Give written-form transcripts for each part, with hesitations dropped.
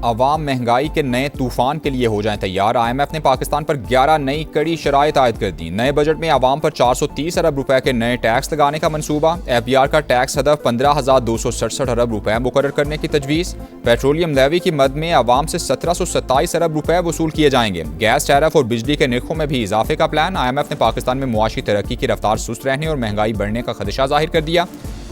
अवाम महंगाई के नए तूफान के लिए हो जाएं तैयार। IMF ने पाकिस्तान पर 11 नई कड़ी शराइत आयद कर दी। नए बजट में अवाम पर 430 अरब रुपए के नए टैक्स लगाने का मंसूबा। FBR का टैक्स हदफ 15,267 अरब रुपए मुकर्रर करने की तजवीज़। पेट्रोलियम लेवी की मद में अवाम से 1727 अरब रुपए वसूल किए जाएंगे। गैस टैरिफ और बिजली के निर्खों में भी इजाफे का प्लान। IMF ने पाकिस्तान में मुआशी तरक्की की रफ्तार सुस्त रहने और महंगाई बढ़ने का खदशा जाहिर कर दिया।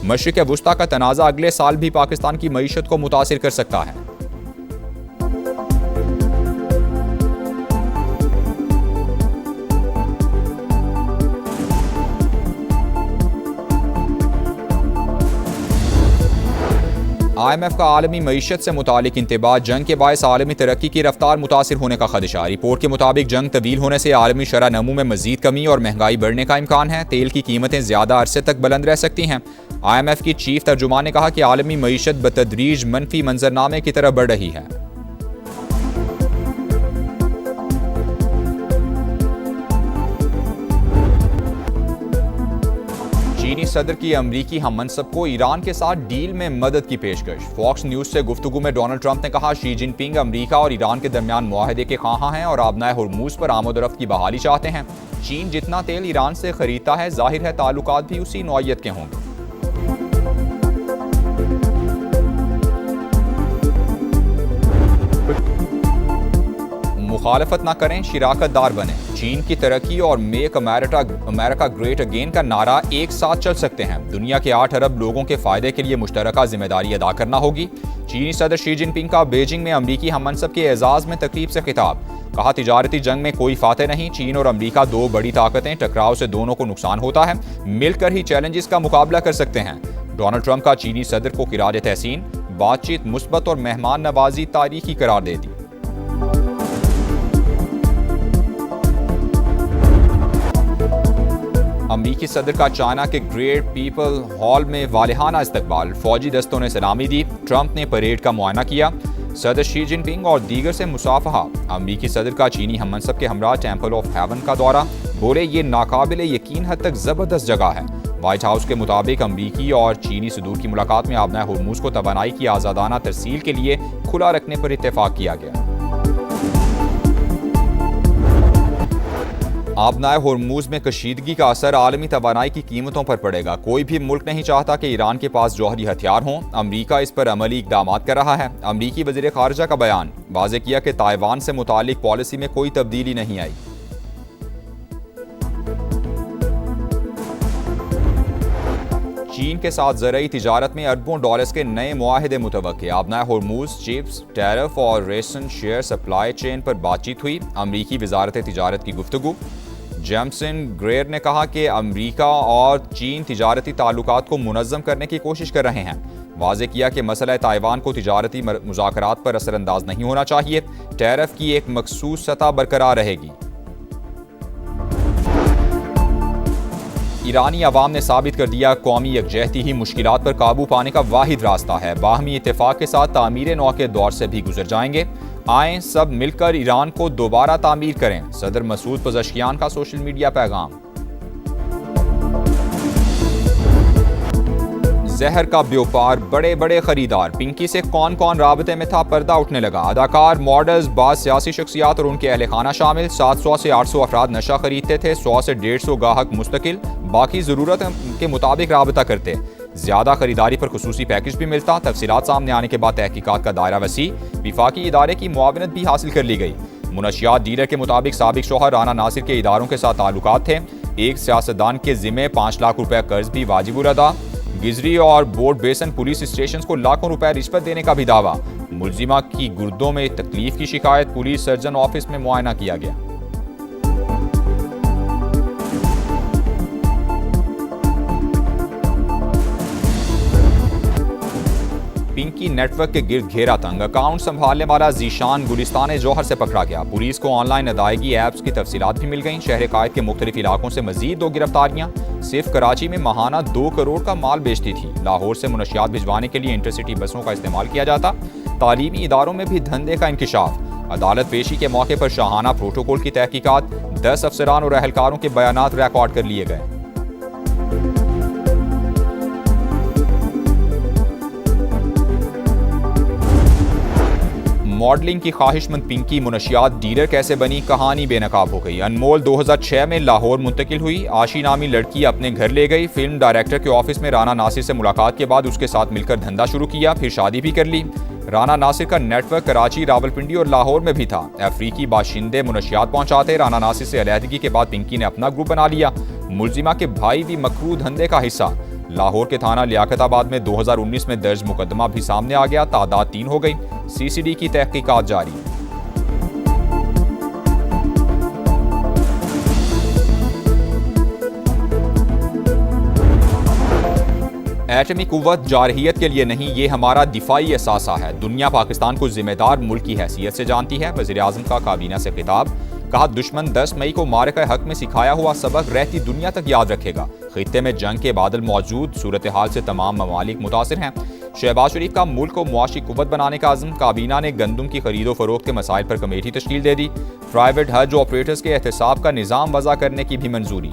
मशरिक़ वुस्ता का तनाज़ा अगले साल भी पाकिस्तान की मईशत को मुतासिर कर सकता है। IMF का आलमी मईशत से मुतालिक इंतबाह। जंग के बायस आलमी तरक्की की रफ्तार मुतासिर होने का खदशा। रिपोर्ट के मुताबिक जंग तवील होने से आलमी शरह नमू में मजीद कमी और महंगाई बढ़ने का इम्कान है। तेल की कीमतें ज्यादा अरसे तक बुलंद रह सकती हैं। IMF की चीफ तर्जुमान ने कहा कि आलमी मईशत बतदरीज मनफी मंजरनामे की तरफ बढ़ रही है। चीनी सदर की अमरीकी हममनसब को ईरान के साथ डील में मदद की पेशकश। फॉक्स न्यूज से गुफ्तगू में डोनाल्ड ट्रंप ने कहा, शी जिनपिंग अमरीका और ईरान के दरमियान मुआहदे के ख्वाहां हैं और आबनाए हुर्मुज पर आमदोरफ्त की बहाली चाहते हैं। चीन जितना तेल ईरान से खरीदता है, जाहिर है ताल्लुकात भी उसी नौइयत के होंगे। मुखालफत ना करें, शिराकतदार बने। चीन की तरक्की और मेक अमेरिका ग्रेट अगेन का नारा एक साथ चल सकते हैं। दुनिया के 8 अरब लोगों के फायदे के लिए मुश्तरका जिम्मेदारी अदा करना होगी। चीनी सदर शी जिनपिंग का बीजिंग में अमरीकी हममनसब के एजाज में तकरीब से खिताब। कहा, तिजारती जंग में कोई फाते नहीं। चीन और अमरीका दो बड़ी ताकतें, टकराव से दोनों को नुकसान होता है। मिलकर ही चैलेंजेस का मुकाबला कर सकते हैं। डोनाल्ड ट्रंप का चीनी सदर को खिराज तहसीन। बातचीत मुस्बत और मेहमान नवाजी तारीखी करार दे दी। अमरीकी सदर का चाइना के ग्रेट पीपल हॉल में वालिहाना इस्तकबाल। फौजी दस्तों ने सलामी दी। ट्रंप ने परेड का मुआयना किया। सदर शी जिनपिंग और दीगर से मुसाफहा। अमरीकी सदर का चीनी हममनसब के हमरा टेम्पल ऑफ हेवन का दौरा। बोले, ये नाकाबिले यकीन हद तक जबरदस्त जगह है। व्हाइट हाउस के मुताबिक अमरीकी और चीनी सदूर की मुलाकात में आबनाए हुर्मुज को तवानाई की आज़ादाना तरसील के लिए खुला रखने पर इत्तेफाक किया गया। आबनाए हुर्मुज में कशीदगी का असर आलमी तवानाई की कीमतों पर पड़ेगा। कोई भी मुल्क नहीं चाहता कि ईरान के पास जौहरी हथियार हों। अमरीका इस पर अमली इकदाम कर रहा है। अमरीकी वज़ीर ख़ारिजा का बयान। वाज़ेह किया कि ताइवान से मुतालिक पॉलिसी में कोई तब्दीली नहीं आई। चीन के साथ ज़रई तिजारत में अरबों डॉलर्स के नए मुआहदे मुतवक्के। आबनाए हुर्मुज, चिप्स, टैरिफ और रेशन शेयर सप्लाई चेन पर बातचीत हुई। अमरीकी वजारत तिजारत की गुफ्तगू। जेम्सन ग्रेयर ने कहा कि अमरीका और चीन तिजारती ताल्लुकात को मुनज़्ज़म करने की कोशिश कर रहे हैं। वाज़ेह किया कि मसला ताइवान को तिजारती मुज़ाकरात पर असरअंदाज नहीं होना चाहिए। टैरिफ की एक मखसूस सतह बरकरार रहेगी। ईरानी अवाम ने साबित कर दिया, कौमी यकजहती ही मुश्किलात पर काबू पाने का वाहिद रास्ता है। बाहमी इत्तेफाक के साथ तामीर नौ के दौर से भी गुजर जाएंगे। आएं सब मिलकर ईरान को दोबारा तामीर करें। सदर मसूद पज़ेश्कियान का सोशल मीडिया पैगाम। जहर का व्यापार, बड़े बड़े खरीदार। पिंकी से कौन कौन राबते में था, पर्दा उठने लगा। अदाकार, मॉडल्स, बाज़ सियासी शख्सियात और उनके अहल खाना शामिल। 700 से 800 अफराद नशा खरीदते थे। 100 से 150 गाहक मुस्तकिल, बाकी ज़रूरत के मुताबिक राबता करते। ज़्यादा खरीदारी पर खुसूसी पैकेज भी मिलता। तफसीलात सामने आने के बाद तहकीकात का दायरा वसी। विफाकी इदारे की मुआवनत भी हासिल कर ली गई। मुनशियात डीलर के मुताबिक साबिक शौहर राना नासिर के इदारों के साथ ताल्लुकात थे। एक सियासतदान के जिम्मे 5 लाख रुपए कर्ज भी वाजिबुल अदा। गिजरी और बोर्ड बेसन पुलिस स्टेशन को लाखों रुपए रिश्वत देने का भी दावा। मुलजिमा की गुर्दों में तकलीफ की शिकायत। पुलिस सर्जन ऑफिस में मुआयना किया गया। पिंकी नेटवर्क के गिर्द घेरा तंग। अकाउंट संभालने वाला जीशान गुलिस्तान जौहर से पकड़ा गया। पुलिस को ऑनलाइन अदायगी ऐप्स की तफसीलात भी मिल गई। शहर कायद के मुख्तलिफ इलाकों से मजीद 2 गिरफ्तारियां। सिर्फ कराची में माहाना 2 करोड़ का माल बेचती थी। लाहौर से मुनशियात भिजवाने के लिए इंटरसिटी बसों का इस्तेमाल किया जाता। तालीमी इदारों में भी धंधे का इंकिशाफ। अदालत पेशी के मौके पर शाहाना प्रोटोकॉल की तहकीकात। 10 अफसरान और अहलकारों के बयानात रिकॉर्ड कर लिए गए। मॉडलिंग की ख्वाहिशमंद पिंकी मुनशियात डीलर कैसे बनी, कहानी बेनकाब हो गई। अनमोल 2006 में लाहौर मुंतकिल हुई। आशी नामी लड़की अपने घर ले गई। फिल्म डायरेक्टर के ऑफिस में राना नासिर से मुलाकात के बाद उसके साथ मिलकर धंधा शुरू किया, फिर शादी भी कर ली। राना नासिर का नेटवर्क कराची, रावलपिंडी और लाहौर में भी था। अफ्रीकी बाशिंदे मुनशियात पहुंचाते। राना नासिर से अलहदगी के बाद पिंकी ने अपना ग्रुप बना लिया। मुलजिमा के भाई भी मकरू धंधे का हिस्सा। लाहौर के थाना लियाकताबाद में 2019 में दर्ज मुकदमा भी सामने आ गया। तादाद 3 हो गई। सीसीडी की तहकीकात जारी। एटमी कुव्वत जारहियत के लिए नहीं, ये हमारा दिफाई असासा है। दुनिया पाकिस्तान को जिम्मेदार मुल्क की हैसियत से जानती है। वज़ीर आज़म का काबीना से खिताब। कहा, दुश्मन 10 मई को मारका हक में सिखाया हुआ सबक रहती दुनिया तक याद रखेगा। खित्ते में जंग के बादल मौजूद, सूरत हाल से तमाम ममालिक मुतासिर हैं। शहबाज शरीफ का मुल्क को मुआशी कुव्वत बनाने का अज़्म। काबीना ने गंदम की खरीदो फरोख्त के मसाइल पर कमेटी तश्कील दे दी। प्राइवेट हज ऑपरेटर्स के एहतसाब का निज़ाम वज़ा करने की भी मंजूरी।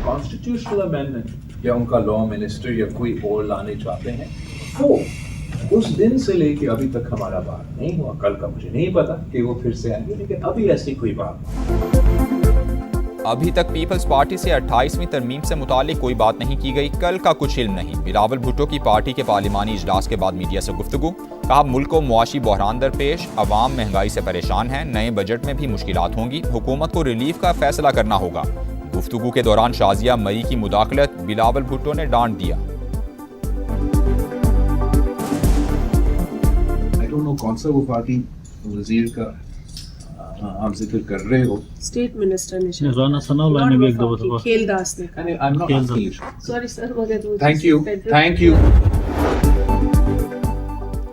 कॉन्स्टिट्यूशनल अमेंडमेंट या उनका लॉ मिनिस्टर या कोई और लाने चाहते हैं, वो उस दिन से लेके अभी तक हमारा बात नहीं हुआ। कल का मुझे नहीं पता कि वो फिर से आएंगे, लेकिन अभी ऐसी कोई बात नहीं। अभी तक पीपल्स पार्टी से 28वीं तरमीम से मुतालिक कोई बात नहीं की गई। कल का कुछ इल्म नहीं। बिलावल भुट्टो की पार्टी के पार्लिमानी इजलास के बाद मीडिया से गुफ्तगू। कहा, मुल्क को मुआशी बहरान दरपेश, अवाम महंगाई से परेशान है। नए बजट में भी मुश्किलात होंगी। हुकूमत को रिलीफ का फैसला करना होगा। गुफ्तगू के दौरान शाजिया मरी की मुदाखलत, बिलावल भुट्टो ने डांट दिया। आई डोंट नो कौन सा वो पार्टी वजीर का आप जिक्र कर रहे हो। स्टेट मिनिस्टर ने राना सनाउल्लाह ने भी एक दफा खेलदास ने कहा। I am not asking. Sorry sir, वगैरह। Thank you.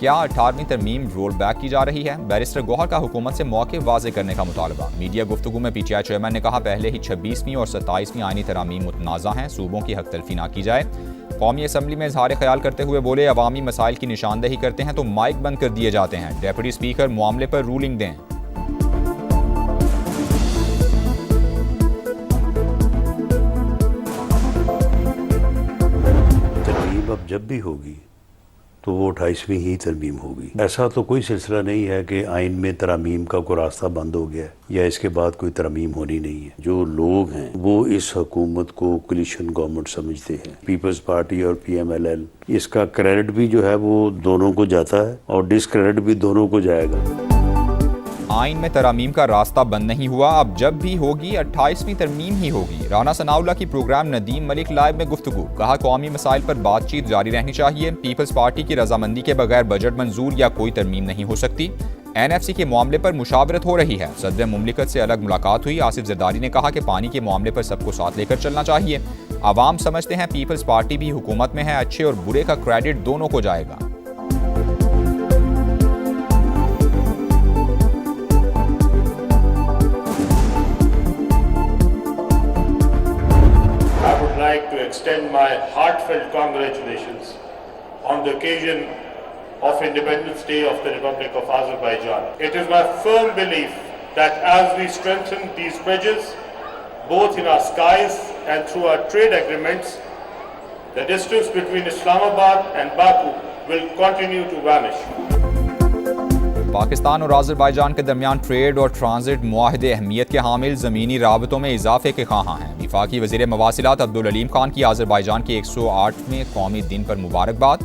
क्या 18वीं तरमीम रोल बैक की जा रही है? बैरिस्टर गौहर का हुकूमत से मौके वाज़े करने का मुतालबा। मीडिया गुफ्तगू में पीटीआई चेयरमैन ने कहा, पहले ही 26वीं और 27वीं आईनी तरामीम मुतनाज़ा हैं, सूबों की हक तलफी ना की जाए। कौमी असम्बली में इजहार ख्याल करते हुए बोले, अवामी मसाइल की निशानदेही करते हैं तो माइक बंद कर दिए जाते हैं। डेप्यूटी स्पीकर मामले पर रूलिंग दें। तरमीम अब जब भी होगी तो वो 28वीं ही तरमीम होगी। ऐसा तो कोई सिलसिला नहीं है कि आइन में तरामीम का कोई रास्ता बंद हो गया या इसके बाद कोई तरमीम होनी नहीं है। जो लोग हैं वो इस हुकूमत को कोलिशन गवर्नमेंट समझते हैं। पीपल्स पार्टी और PMLN, इसका क्रेडिट भी जो है वो दोनों को जाता है और डिसक्रेडिट भी दोनों को जाएगा। आइन में तरामीम का रास्ता बंद नहीं हुआ, अब जब भी होगी 28वीं तरमीम ही होगी। राना सनाउल्लाह की प्रोग्राम नदीम मलिक लाइव में गुफ्तगू। कहा, कौमी मसाइल पर बातचीत जारी रहनी चाहिए। पीपल्स पार्टी की रजामंदी के बगैर बजट मंजूर या कोई तरमीम नहीं हो सकती। NFC के मामले पर मुशावरत हो रही है। सदर मुमलिकत से अलग मुलाकात हुई। आसिफ जरदारी ने कहा कि पानी के मामले पर सबको साथ लेकर चलना चाहिए। आवाम समझते हैं पीपल्स पार्टी भी हुकूमत में है, अच्छे और बुरे का क्रेडिट दोनों को जाएगा। Like to extend my heartfelt congratulations on the occasion of Independence Day of the Republic of Azerbaijan. It is my firm belief that as we strengthen these bridges, both in our skies and through our trade agreements, the distance between Islamabad and Baku will continue to vanish. Pakistan और Azerbaijan के दरमियान trade और transit मुआहदे अहमियत के हामिल, ज़मीनी राबतों में इजाफे के ख्वाहां हैं। वफाकी वज़ीर मवासिलात अब्दुल अलीम खान की आज़रबाईजान के 108वें कौमी दिन पर मुबारकबाद।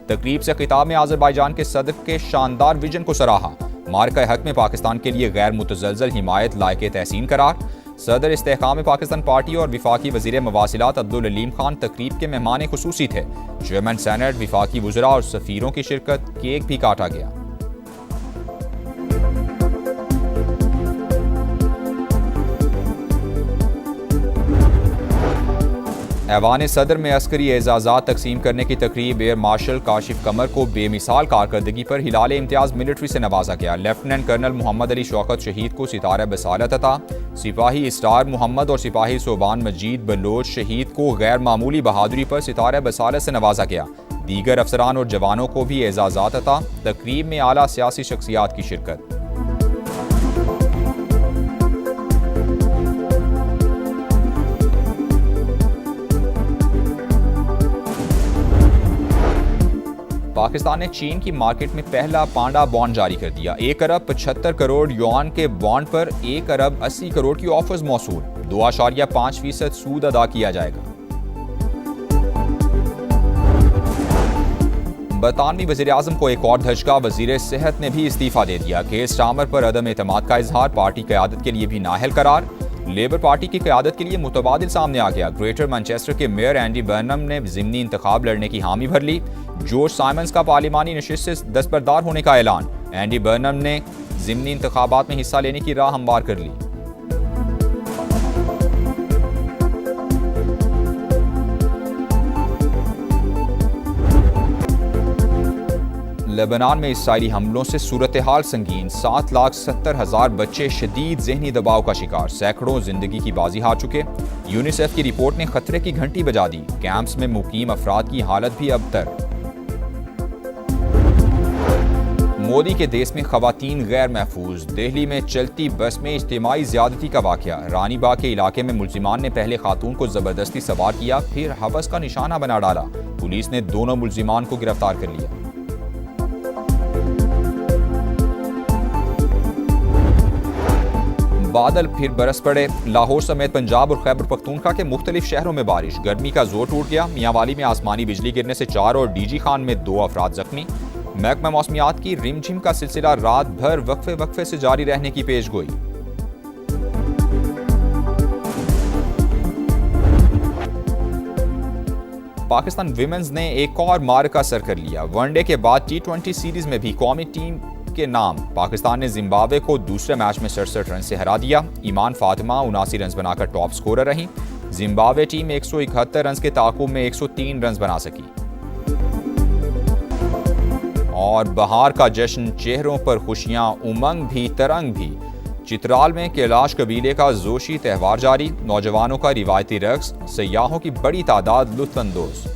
तकरीब से खिताब में आज़रबाईजान के सदर के शानदार विजन को सराहा। मार्का हक में पाकिस्तान के लिए गैर मुतज़लज़ल हिमायत लायक तहसीन करार। सदर इस्तेहकाम पाकिस्तान पार्टी और वफाकी वज़ीर मवासिलात अब्दुल अलीम खान तकरीब के मेहमान खुसूसी थे। चेयरमैन सेनेट, वफाकी वज़रा और सफ़ीरों की शिरकत। केक भी काटा गया। ऐवान सदर में अस्करी एजाज़ात तकसीम करने की तकरीब। एयर मार्शल काशिफ कमर को बेमिसाल कारकर्दगी पर हिलाल इम्तियाज़ मिलिट्री से नवाजा गया। लेफ्टिनेंट कर्नल मोहम्मद अली शौकत शहीद को सितारा बसालत अता। सिपाही इस्टार मोहम्मद और सिपाही सोबान मजीद बलोच शहीद को गैर मामूली बहादुरी पर सितारा बसालत से नवाजा गया। दीगर अफसरान और जवानों को भी एजाज़ात अता। तकरीब में आला सियासी शख्सियात की शिरकत। पाकिस्तान ने चीन की मार्केट में पहला पांडा बॉन्ड जारी कर दिया। 1 अरब 75 करोड़ युआन के बॉन्ड पर 1 अरब 80 करोड़ की ऑफर्स मौसूल। 2.5% सूद अदा किया जाएगा। बरतानवी वज़ीर-ए-आज़म को एक और धचका, वज़ीर सेहत ने भी इस्तीफा दे दिया। केर स्टार्मर पर अदम एतमाद का इजहार, पार्टी क़यादत के लिए भी नाअहल करार। लेबर पार्टी की क़यादत के लिए मुतबादिल सामने आ गया। ग्रेटर मैनचेस्टर के मेयर एंडी बर्नम ने ज़िमनी इंतखाब लड़ने की हामी भर ली। जॉर्ज साइमंस का पार्लिमानी नशिस्त से दस्तबरदार होने का ऐलान। एंडी बर्नम ने ज़िमनी इंतखाबात में हिस्सा लेने की राह हमवार कर ली। लेबनान में इसराइली हमलों से सूरत हाल संगीन। 7,70,000 बच्चे शदीद ज़हनी दबाव का शिकार, सैकड़ों जिंदगी की बाजी हार चुके। यूनिसेफ की रिपोर्ट ने खतरे की घंटी बजा दी। कैंप्स में मुकीम अफराद की हालत भी अबतर। मोदी के देश में खवातीन गैर महफूज। दिल्ली में चलती बस में इज्तिमाई ज्यादती का वाकया। रानी बाग के इलाके में मुल्जिमान ने पहले खातून को जबरदस्ती सवार किया, फिर हवस का निशाना बना डाला। पुलिस ने दोनों मुल्जिमान को गिरफ्तार कर लिया। बादल फिर बरस पड़े। लाहौर समेत पंजाब और खैबर पख्तूनख्वा के मुख्तलिफ शहरों में बारिश। गर्मी का जोर टूट गया। मियांवाली में आसमानी बिजली गिरने से 4 और डीजी खान में 2 अफराद जख्मी। महकमा मौसमियात की रिमझिम का सिलसिला रात भर वक्फे से जारी रहने की पेशगोई। पाकिस्तान विमेंस ने एक और मार्का सर कर लिया। वनडे के बाद T20 सीरीज में भी कौमी टीम के नाम। पाकिस्तान ने जिम्बाब्वे को दूसरे मैच में 67 रन से हरा दिया। ईमान फातिमा 79 रन बनाकर टॉप स्कोरर रही। जिम्बाब्वे टीम 171 रन के ताकुब में 103 रन बना सकी। और बहार का जश्न, चेहरों पर खुशियां, उमंग भी तरंग भी। चित्राल में कैलाश कबीले का जोशी त्यौहार जारी। नौजवानों का रिवायती रक्स, सयाहों की बड़ी तादाद लुत्फानंदोज।